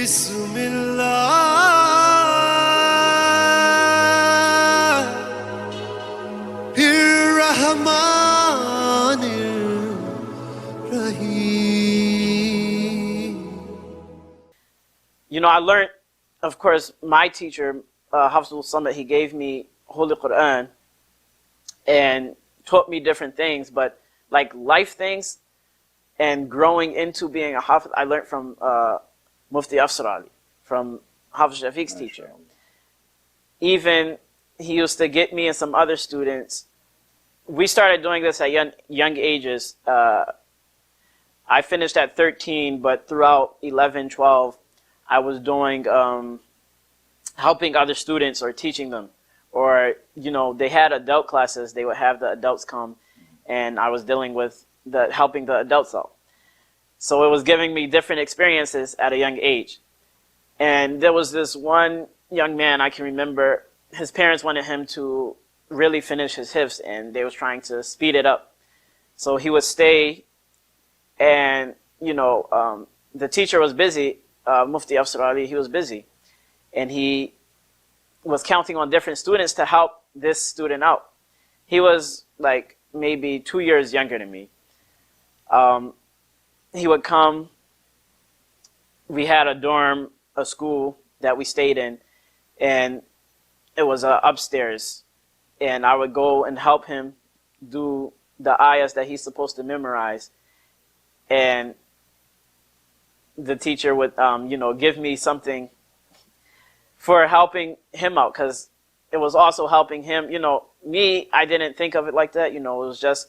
بسم الله الرحمن الرحيم. You know, I learned, of course, my teacher, Hafizul Samad, he gave me Holy Quran and taught me different things, but like life things and growing into being a Hafiz, I learned from Mufti Afsar Ali, from Hafiz Shafiq's teacher. Even he used to get me and some other students. We started doing this at young ages. I finished at 13, but throughout 11, 12, I was doing, helping other students or teaching them. Or, you know, they had adult classes, they would have the adults come, and I was dealing with helping the adults out. So it was giving me different experiences at a young age. And there was this one young man I can remember, his parents wanted him to really finish his hifz, and they was trying to speed it up. So he would stay, and, you know, the teacher was busy, Mufti Afsar Ali, he was busy. And he was counting on different students to help this student out. He was like maybe 2 years younger than me. He would come, we had a dorm, a school that we stayed in, and it was upstairs. And I would go and help him do the ayahs that he's supposed to memorize. And the teacher would, you know, give me something for helping him out, because it was also helping him. You know, me, I didn't think of it like that. You know, it was just,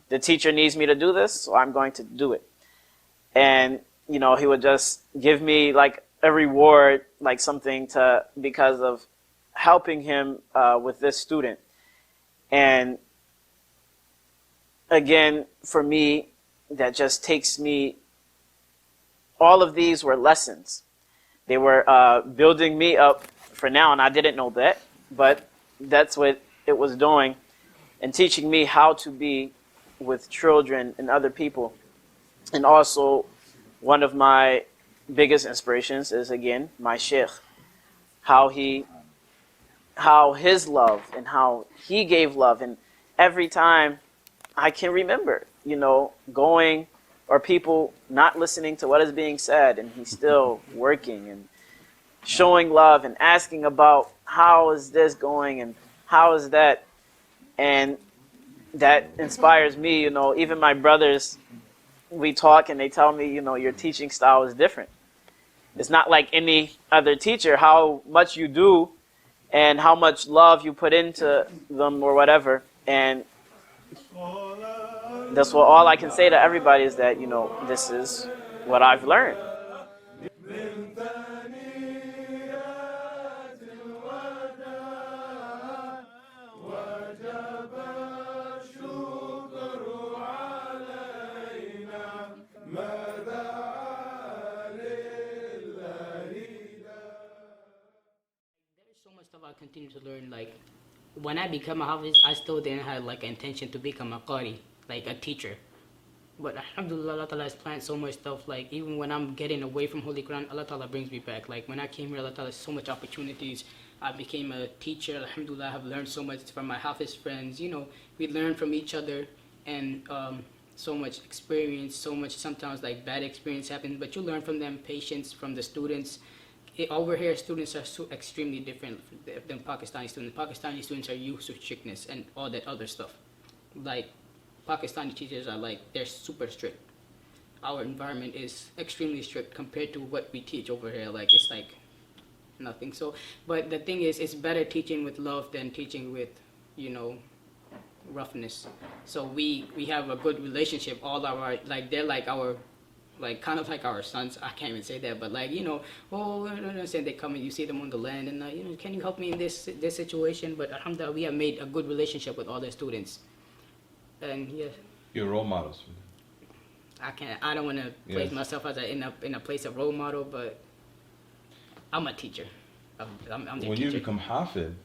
the teacher needs me to do this, so I'm going to do it. And, you know, he would just give me like a reward, like something to, because of helping him with this student. And again, for me, that just takes me, all of these were lessons. They were building me up for now, and I didn't know that, but that's what it was doing, and teaching me how to be with children and other people. And also, one of my biggest inspirations is, again, my sheikh, how his love and how he gave love. And every time I can remember, you know, going, or people not listening to what is being said, and he's still working and showing love and asking about how is this going and how is that. And that inspires me. You know, even my brothers, we talk and they tell me, you know, your teaching style is different. It's not like any other teacher, how much you do and how much love you put into them or whatever. And that's what all I can say to everybody is that, you know, this is what I've learned. So much stuff I continue to learn. Like when I become a hafiz, I still didn't have like intention to become a qari, like a teacher. But alhamdulillah, Allah Ta'ala has planned so much stuff. Like even when I'm getting away from Holy Quran, Allah Ta'ala brings me back. Like when I came here, Allah Ta'ala has so much opportunities. I became a teacher. Alhamdulillah, I have learned so much from my hafiz friends. You know, we learn from each other, and so much experience, so much sometimes like bad experience happens, but you learn from them, patience from the students. Over here, students are so extremely different than Pakistani students. Pakistani students are used to strictness and all that other stuff. Like, Pakistani teachers are like, they're super strict. Our environment is extremely strict compared to what we teach over here. Like, it's like nothing. So, but the thing is, it's better teaching with love than teaching with, you know, roughness. So we have a good relationship. All our, like, they're like our, like kind of like our sons. I can't even say that, but like, you know, oh, I don't understand. They come and you see them on the land, and you know, can you help me in this situation? But alhamdulillah, we have made a good relationship with all the students, and yeah. You're role models for them. I don't want to place myself as in a place of role model, but I'm a teacher. I'm the when teacher. you become hafid,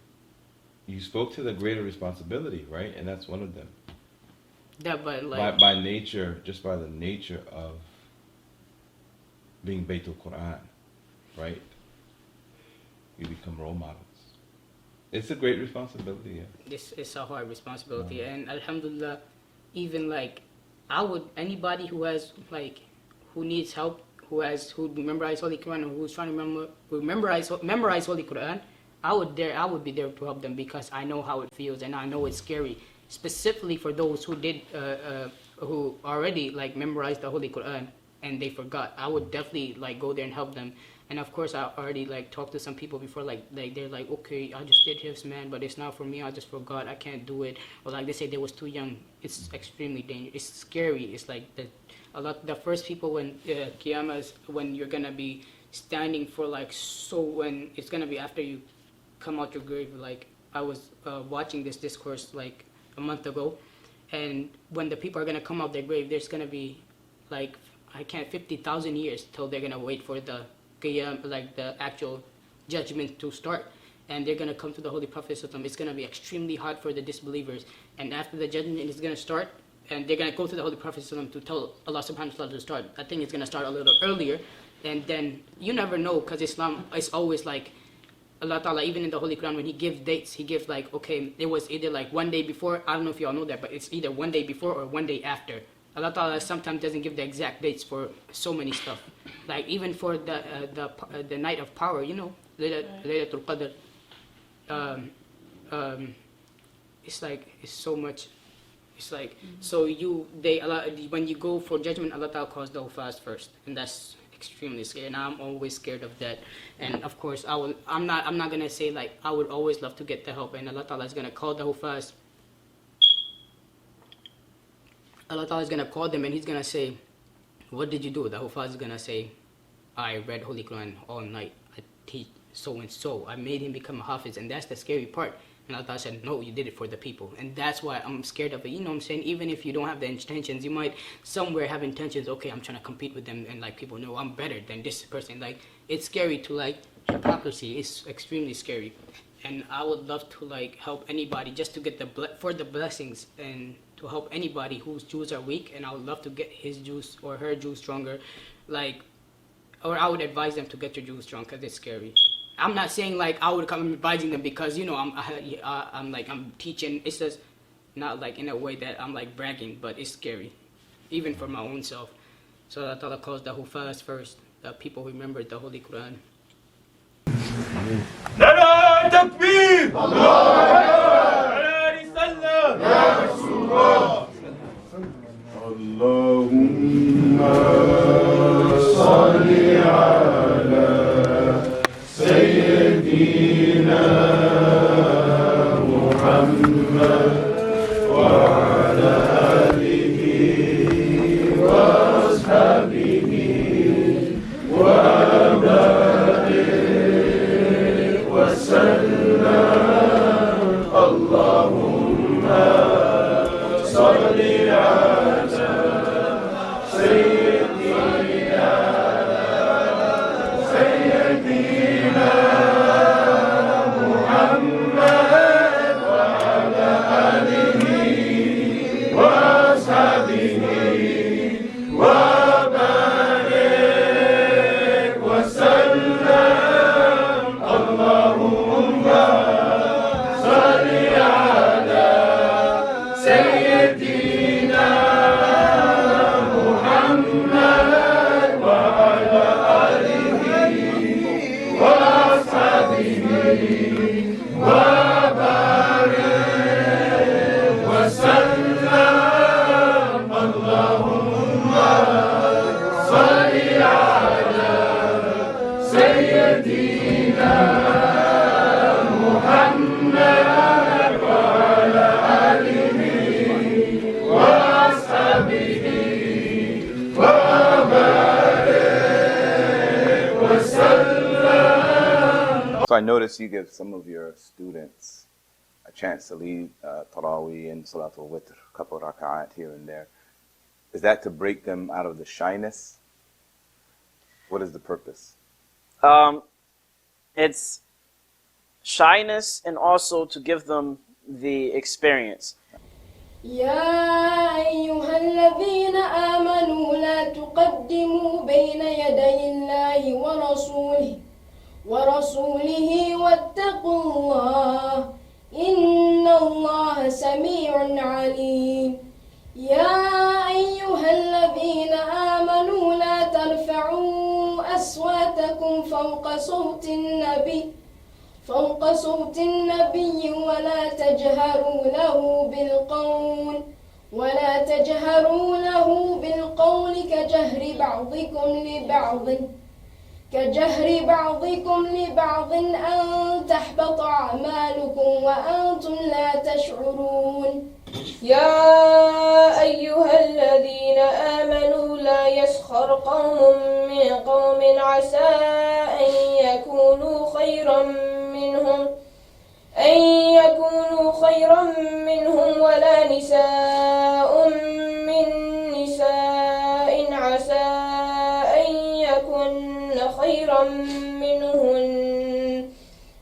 you spoke to the greater responsibility, right? And that's one of them. Yeah, but like by nature, just by the nature of being Baytul Quran. right? You become role models. It's a great responsibility, yeah. This is a hard responsibility, and alhamdulillah, even like I would, anybody who has like who needs help, who memorize Holy Quran, or who's trying to memorize Holy Quran, I would be there to help them, because I know how it feels and I know it's scary, specifically for those who already like memorized the Holy Quran and they forgot. I would definitely like go there and help them. And of course, I already like talked to some people before, like they're like, okay, I just did hifz, man, but it's not for me. I just forgot. I can't do it. Or like they say they was too young. It's extremely dangerous. It's scary. It's like the first people when Qiyamah is when you're gonna be standing for like, so when it's gonna be after you come out your grave. Like I was watching this discourse like a month ago, and when the people are gonna come out their grave, there's gonna be like 50,000 years till they're gonna wait for the like the actual judgment to start, and they're gonna come to the Holy Prophet. It's gonna be extremely hard for the disbelievers, and after the judgment is gonna start, and they're gonna go to the Holy Prophet to tell Allah Subhanahu wa Taala to start. I think it's gonna start a little earlier, and then you never know, because Islam is always like Allah Ta'ala, even in the Holy Quran, when He gives dates, He gives like, okay, it was either like one day before. I don't know if you all know that, but it's either one day before or one day after. Allah Ta'ala sometimes doesn't give the exact dates for so many stuff. Like even for the night of power, you know, Laylatul Qadr. It's like, it's so much. It's like, so when you go for judgment, Allah Ta'ala calls the fast first, and that's extremely scary. And I'm always scared of that. And of course, I'm not gonna say like I would always love to get the help, and Allah Ta'ala is gonna call the fast. Allah Ta'ala is going to call them and He's going to say, what did you do? The Hufaz is going to say, I read Holy Quran all night. I teach so and so. I made him become a Hafiz. And that's the scary part. And Allah Ta'ala said, no, you did it for the people. And that's why I'm scared of it. You know what I'm saying? Even if you don't have the intentions, you might somewhere have intentions, okay, I'm trying to compete with them, and like people know I'm better than this person. Like it's scary to like hypocrisy. It's extremely scary. And I would love to like help anybody just to get for the blessings, and to help anybody whose Jews are weak, and I would love to get his Jews or her Jews stronger, like, or I would advise them to get your Jews strong, because it's scary. I'm not saying like I would come advising them because, you know, I'm teaching. It's just not like in a way that I'm like bragging, but it's scary, even for my own self. So Allah Ta'ala calls the Hufaz first, the people who remembered the Holy Quran. نرى تكبير الله أكبر رسالة يا رسول الله اللهم صل على سيدنا محمد وعلى آله وأصحابه اللهم صل على سيدنا محمد وعلى آله وأصحابه وبارك وسلم اللهم صل على سيدنا محمد وعلى آله وأصحابه وبارك وسلم اللهم صل على سيدنا محمد وعلى آله وأصحابه وبارك وسلم. So I noticed you give some of your students a chance to lead Taraweeh and Salatul Witr, a couple of raka'at here and there. Is that to break them out of the shyness? What is the purpose? It's shyness, and also to give them the experience. يا أيها الذين آمنوا لا تقدموا بين يدي الله ورسوله واتقوا الله إن الله سميع عليم. يا أيها الذين آمنوا لا ترفعوا أصواتكم فوق صوت النبي ولا تجهروا له بالقول كجهر بعضكم لبعض أن تحبط أعمالكم وأنتم لا تشعرون. يا أيها الذين آمنوا لا يسخر قوم من قوم عسى أن يكونوا خيرا منهم ولا نساء من نساء عسى أن يكن خيرا منهن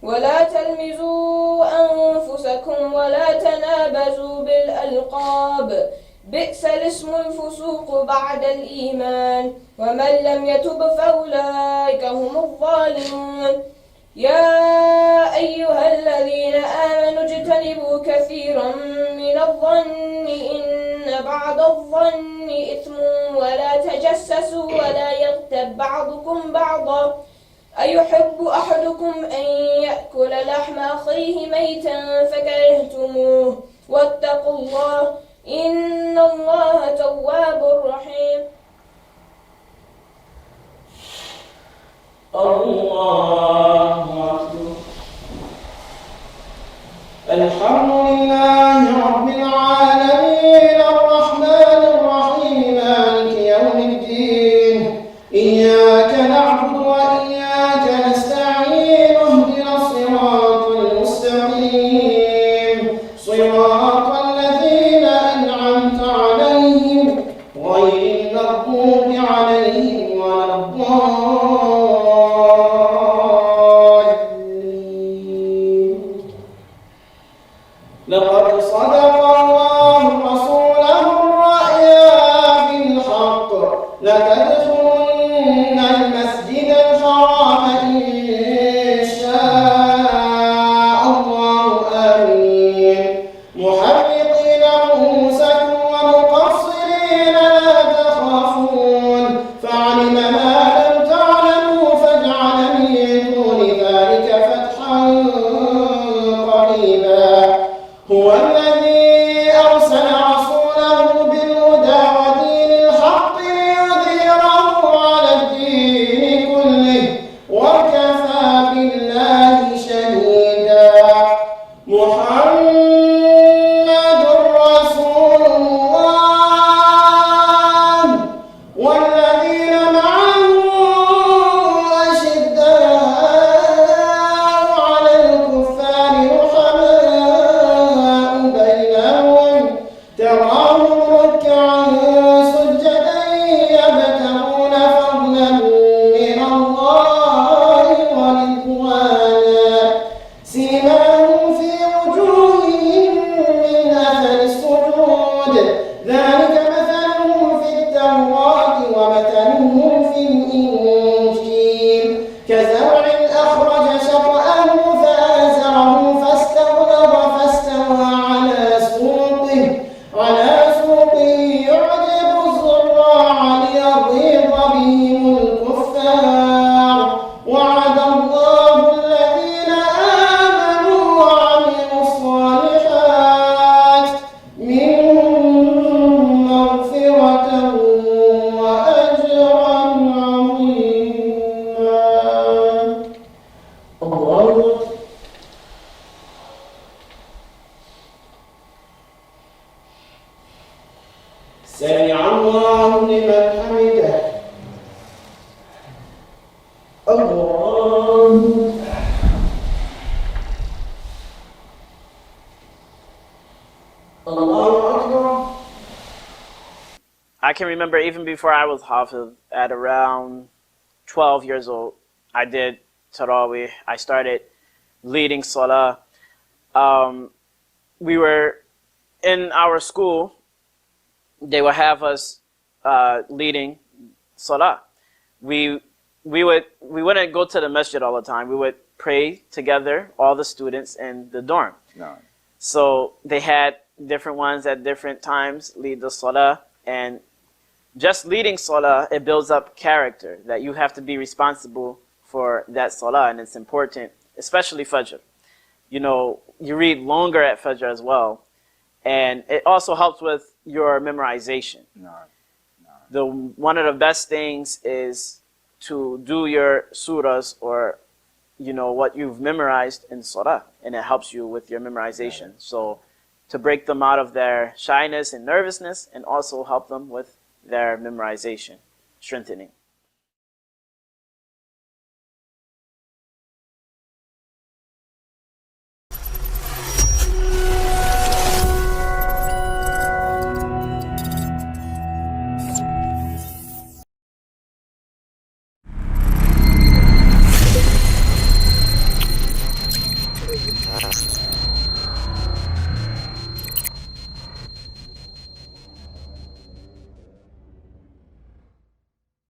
ولا تلمزوا أنفسكم ولا تنابزوا بالألقاب بئس الاسم الفسوق بعد الإيمان ومن لم يتب فأولئك هم الظالمون. يا أيها الذين آمنوا اجتنبوا كثيرا من الظن إن بعض الظن إثم ولا تجسسوا ولا يغتب بعضكم بعضا أيحب أحدكم أن يأكل لحم أخيه ميتا فكرهتموه واتقوا الله إن الله تواب رحيم. الله أكبر. الحمد لله رب العالمين الرحمن الرحيم مالك يوم الدين إياك نعبد وإياك نستعين اهدنا الصراط المستقيم صراط الذين أنعمت عليهم غير المغضوب عليهم ولا الضالين. لقد صدق الله رسوله الرؤيا بالحق لتدخلن المسجد الحرام إن شاء الله آمين محلقين رؤوسكم ومقصرين لا تخافون فعلم ما لم تعلموا فاجعل من دون ذلك فتحا قريبا. هو الذي أرسل رسوله بالهدى ودين الحق ليظهره على الدين كله وكفى بالله شهيدا. محمد رسول الله والذين معه أشداء على الكفار رحماء بينهم تراهم ركعا سجدا يبتغون فضلا من الله ورضوانا سيماهم في وجوههم من أثر السجود ذلك مثلهم في التوراة ومثلهم في الإنجيل كزرع أخرج شطأه فآزره فاستغلظ فاستوى على سوقه يعجب الزراع ليغيظ بهم الكفار. وعد الله الذين آمنوا وعملوا الصالحات منهم مغفرة وأجرا عظيما. الله أكبر. سمع الله لمن حمده. الله أكبر. I can remember even before I was Hafiz, at around 12 years old, I did Taraweeh. I started leading Salah. We were in our school, they would have us leading salah. We wouldn't go to the masjid all the time. We would pray together, all the students in the dorm. No. So they had different ones at different times lead the salah, and just leading salah, it builds up character that you have to be responsible for that salah, and it's important, especially Fajr. You know, you read longer at Fajr as well, and it also helps with your memorization. No. One of the best things is to do your surahs, or you know what you've memorized in salah, and it helps you with your memorization. So to break them out of their shyness and nervousness, and also help them with their memorization, strengthening.